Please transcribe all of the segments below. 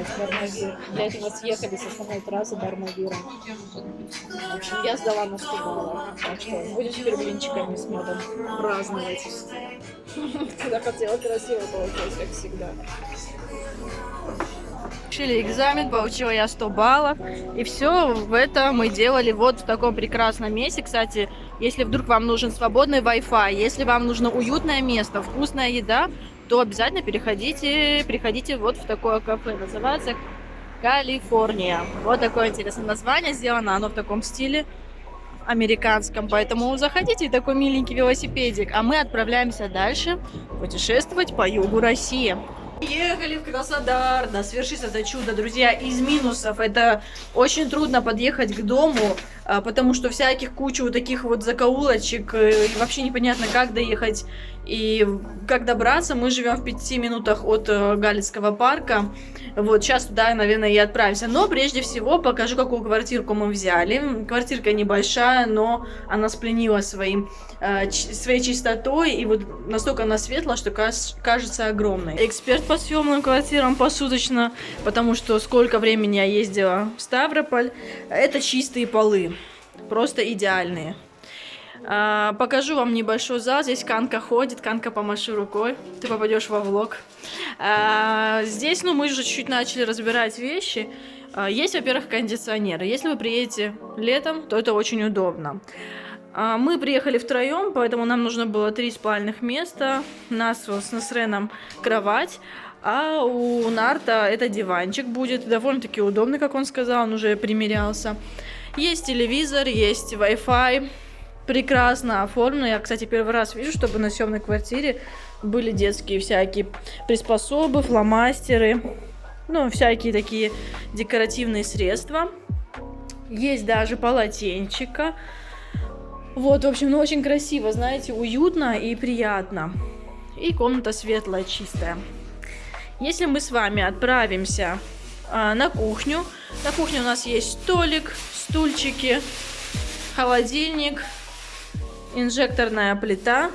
снимать Бармавир. Для этого съехали с основной трассы Бармавира. В общем, я сдала на 100 баллов. Так что будем теперь блинчиками с медом праздновать. Когда хотела, красиво получилось, как всегда. Решили экзамен, получила я 100 баллов. И все это мы делали вот в таком прекрасном месте. Кстати, если вдруг вам нужен свободный Wi-Fi, если вам нужно уютное место, вкусная еда, то обязательно приходите вот в такое кафе. Называется Калифорния. Вот такое интересное название. Сделано оно в таком стиле американском. Поэтому заходите, такой миленький велосипедик. А мы отправляемся дальше путешествовать по югу России. Ехали в Краснодар, да, свершится это чудо, друзья. Из минусов это очень трудно подъехать к дому, потому что всяких кучу вот таких вот закоулочек, и вообще непонятно, как доехать и как добраться. Мы живем в 5 минутах от Галицкого парка. Вот, сейчас туда, наверное, и отправимся. Но прежде всего покажу, какую квартирку мы взяли. Квартирка небольшая, но она спленила своей чистотой. И вот настолько она светлая, что кажется огромной. Эксперт по съемным квартирам посуточно, потому что сколько времени я ездила в Ставрополь. Это чистые полы. Просто идеальные. Покажу вам небольшой зал. Здесь Канка ходит. Канка, помаши рукой. Ты попадешь во влог. Здесь, ну, мы же чуть-чуть начали разбирать вещи. Есть, во-первых, кондиционеры. Если вы приедете летом, то это очень удобно. Мы приехали втроем, поэтому нам нужно было 3 спальных места. У нас с Насреном кровать. А у Нарта это диванчик будет. Довольно-таки удобный, как он сказал. Он уже примерялся. Есть телевизор, есть Wi-Fi. Прекрасно оформлено. Я, кстати, первый раз вижу, чтобы на съемной квартире были детские всякие приспособы, фломастеры, ну, всякие такие декоративные средства. Есть даже полотенчика. Вот, в общем, ну, очень красиво, знаете, уютно и приятно. И комната светлая, чистая. Если мы с вами отправимся на кухню у нас есть столик, стульчики, холодильник, инжекторная плита.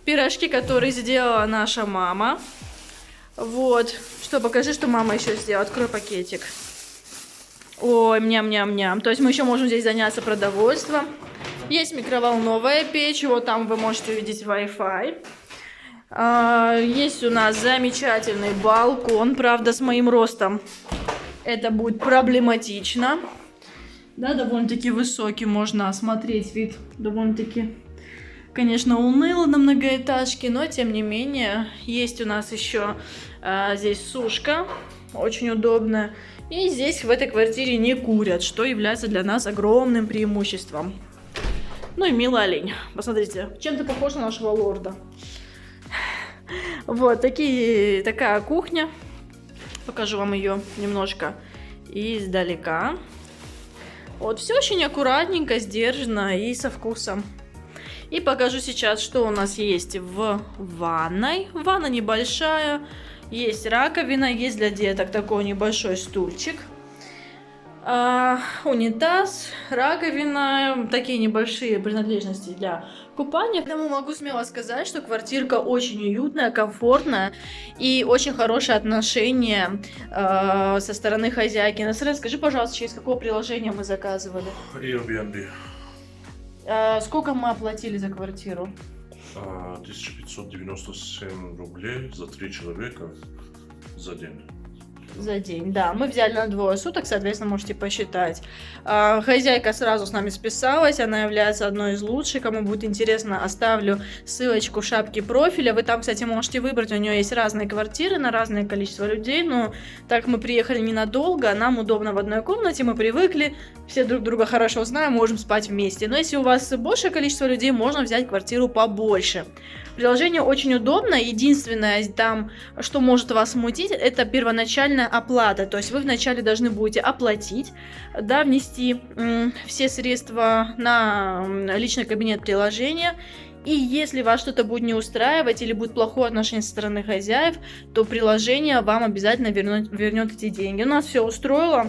Пирожки, которые сделала наша мама. Вот. Что, покажи, что мама еще сделала. Открой пакетик. Ой, ням-ням-ням. То есть мы еще можем здесь заняться продовольствием. Есть микроволновая печь. Вот там вы можете увидеть Wi-Fi. Есть у нас замечательный балкон. Правда, с моим ростом это будет проблематично. Да, довольно-таки высокий, можно осмотреть вид. Довольно-таки, конечно, уныло на многоэтажке, но тем не менее, есть у нас еще здесь сушка, очень удобная. И здесь в этой квартире не курят, что является для нас огромным преимуществом. Ну и милый олень. Посмотрите, чем-то похож на нашего лорда. Вот, такая кухня. Покажу вам ее немножко издалека. Вот, все очень аккуратненько, сдержанно и со вкусом. И покажу сейчас, что у нас есть в ванной. Ванна небольшая, есть раковина, есть для деток такой небольшой стульчик. Унитаз, раковина, такие небольшие принадлежности для купания. Поэтому могу смело сказать, что квартирка очень уютная, комфортная и очень хорошее отношение со стороны хозяйки. Насрен, скажи, пожалуйста, через какое приложение мы заказывали? Airbnb. Сколько мы оплатили за квартиру? 1597 рублей за 3 человека за день. За день, да. Мы взяли на 2 суток, соответственно, можете посчитать. Хозяйка сразу с нами списалась, она является одной из лучших. Кому будет интересно, оставлю ссылочку в шапке профиля. Вы там, кстати, можете выбрать, у нее есть разные квартиры на разное количество людей. Но так как мы приехали ненадолго, нам удобно в одной комнате, мы привыкли, все друг друга хорошо знаем, можем спать вместе. Но если у вас большее количество людей, можно взять квартиру побольше. Приложение очень удобно. Единственное там, что может вас смутить, это первоначальная оплата. То есть вы вначале должны будете оплатить, да, внести все средства на личный кабинет приложения. И если вас что-то будет не устраивать или будет плохое отношение со стороны хозяев, то приложение вам обязательно вернет эти деньги. У нас все устроило.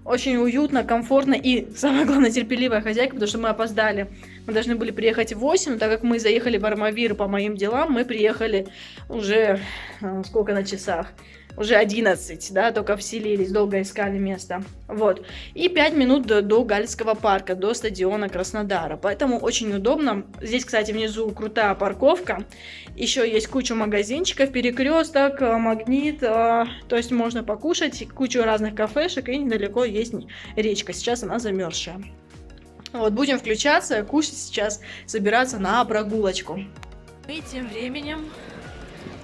Очень уютно, комфортно и, самое главное, терпеливая хозяйка, потому что мы опоздали. Мы должны были приехать в 8, но так как мы заехали в Армавир по моим делам, мы приехали уже сколько на часах? уже 11, да, только вселились, долго искали место. Вот. И 5 минут до Гальского парка, до стадиона Краснодара. Поэтому очень удобно. Здесь, кстати, внизу крутая парковка. Еще есть куча магазинчиков, перекресток, магнит. То есть можно покушать, кучу разных кафешек, и недалеко есть речка. Сейчас она замерзшая. Вот, будем включаться, кушать сейчас, собираться на прогулочку. Мы тем временем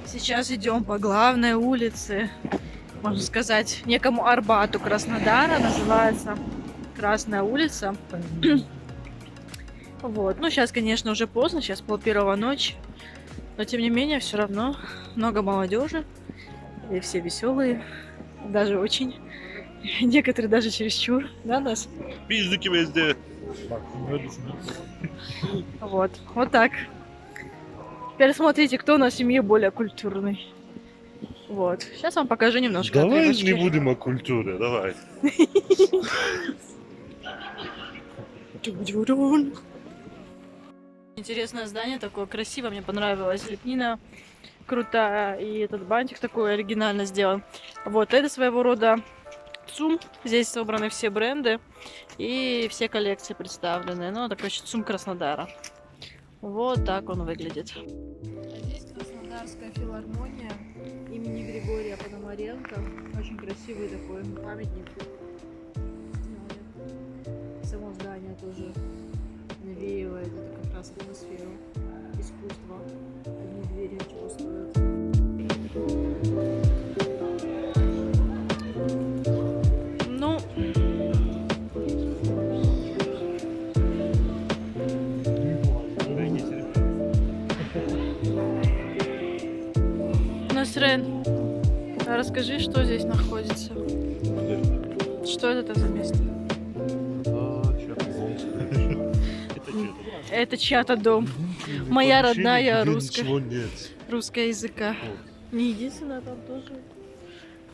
сейчас идем по главной улице, можно сказать, некому Арбату Краснодара, называется Красная улица. Вот, ну сейчас, конечно, уже поздно, сейчас 12:30 ночи, но тем не менее, все равно много молодежи, и все веселые, даже очень, некоторые даже чересчур, да, нас? Пиздики везде. Вот, вот так. Теперь смотрите, кто у нас в семье более культурный. Вот. Сейчас вам покажу немножко. Давай отрывочки. не будем о культуре, давай. Интересное здание такое, красиво, мне понравилось. Лепнина крутая, и этот бантик такой оригинально сделан. Вот, это своего рода ЦУМ. Здесь собраны все бренды и все коллекции представлены. Ну, это, короче, ЦУМ Краснодара. Вот так он выглядит. Здесь Краснодарская филармония имени Григория Пономаренко. Очень красивый такой памятник. Само здание тоже навеивает это как раз атмосферу искусства. Одни двери чего стоят. Ну, Насрен, расскажи, что здесь находится. Что это за место? Это чья-то дом. Моя родная русская. Русская языка. Не единственное, там тоже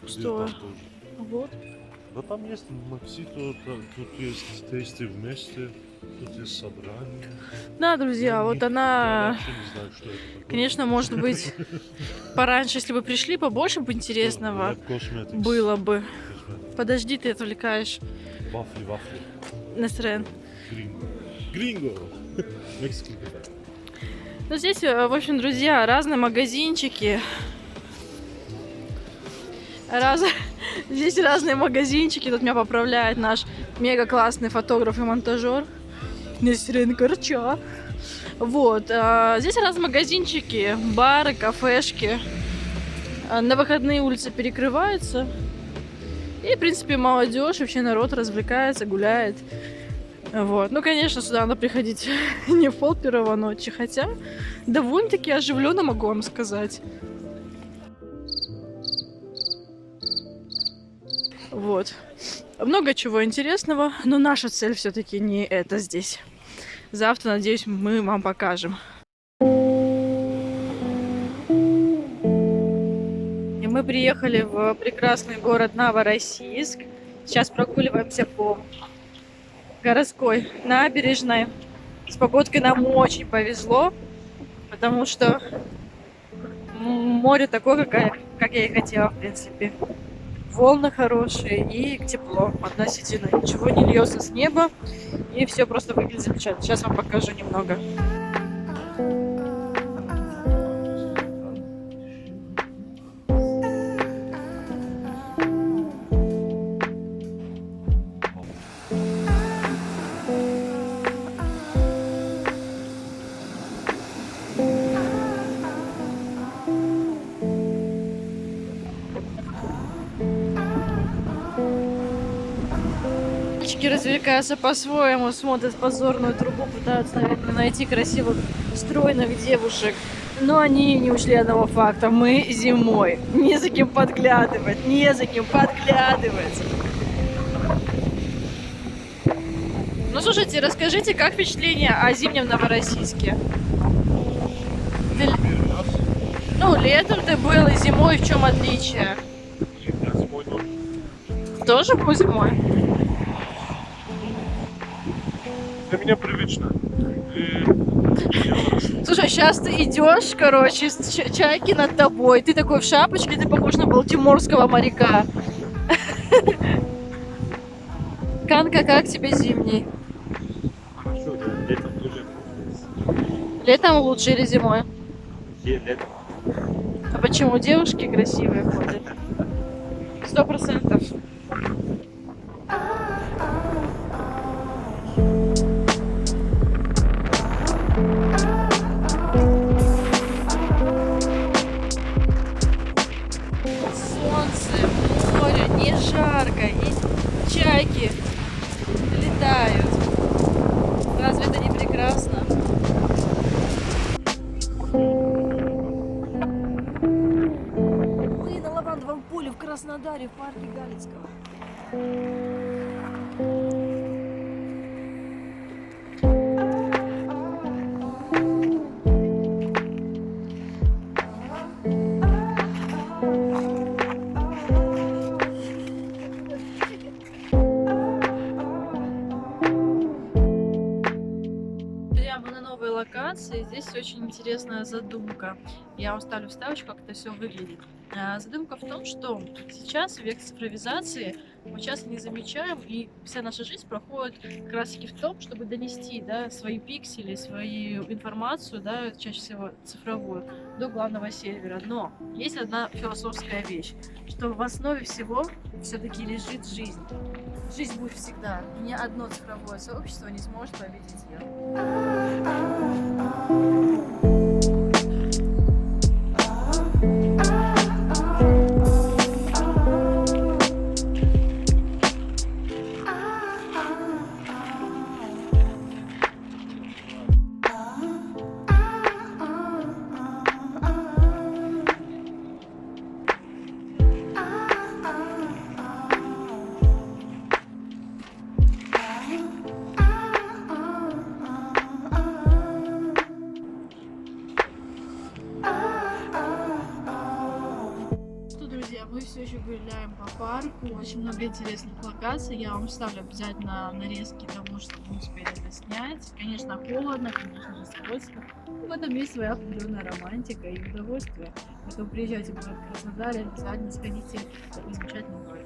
пустое. Вот. Да там есть Макси, тут есть тесты вместе, тут есть собрание. Да, друзья, вот она, Я вообще не знаю, что это такое. конечно, может быть, пораньше, если бы пришли, побольше бы интересного было бы. Подожди, ты отвлекаешь. Вафли. Насрен. Гринго. Мексикан. Ну, здесь, в общем, друзья, разные магазинчики. Здесь разные магазинчики. Тут меня поправляет наш мега классный фотограф и монтажер Насрен Корча. Вот. Здесь разные магазинчики, бары, кафешки. На выходные улицы перекрываются. И, в принципе, молодежь, вообще народ развлекается, гуляет. Вот. Ну, конечно, сюда надо приходить не в 12:30 ночи, хотя довольно-таки оживленно, могу вам сказать. Вот. Много чего интересного, но наша цель все-таки не это здесь. Завтра, надеюсь, мы вам покажем. И мы приехали в прекрасный город Новороссийск. Сейчас прогуливаемся по городской набережной. С погодкой нам очень повезло, потому что море такое, как я и хотела, в принципе. Волны хорошие и тепло относительно. Ничего не льется с неба, и все просто выглядит замечательно. Сейчас вам покажу немного. Развлекаются по-своему, смотрят позорную трубу, пытаются, наверное, найти красивых, стройных девушек. Но они не ушли одного факта. Мы зимой. Не за кем подглядывать, не за кем подглядывать. Ну, слушайте, расскажите, как впечатление о зимнем Новороссийске? Ну, летом ты был и зимой, в чем отличие? Тоже был зимой? Для меня привычно. И я хорошо. Слушай, сейчас ты идешь, короче, чайки над тобой, ты такой в шапочке, ты похож на балтиморского моряка. Канка, как тебе зимний? Хорошо, да, летом тоже. Летом лучше или зимой? Где летом? А почему девушки красивые ходят? 100%. Солнце, море, не жарко, и чайки летают. Разве это не прекрасно? Мы на лавандовом поле в Краснодаре, в парке Галицкого. Друзья, мы на новой локации. Здесь очень интересная задумка. Я вам ставлю вставочку, как это все выглядит. Задумка в том, что сейчас, в век цифровизации, мы часто не замечаем, и вся наша жизнь проходит как раз таки в том, чтобы донести, да, свои пиксели, свою информацию, да, чаще всего цифровую, до главного сервера. Но есть одна философская вещь, что в основе всего все-таки лежит жизнь. Жизнь будет всегда, и ни одно цифровое сообщество не сможет победить ее. Друзья, мы все еще гуляем по парку, очень много интересных локаций, я вам вставлю обязательно нарезки того, что мы успели снять. Конечно, холодно, конечно же, скользко, но в этом есть своя определенная романтика и удовольствие. Поэтому приезжайте в город Краснодар, обязательно сходите в такой замечательный город.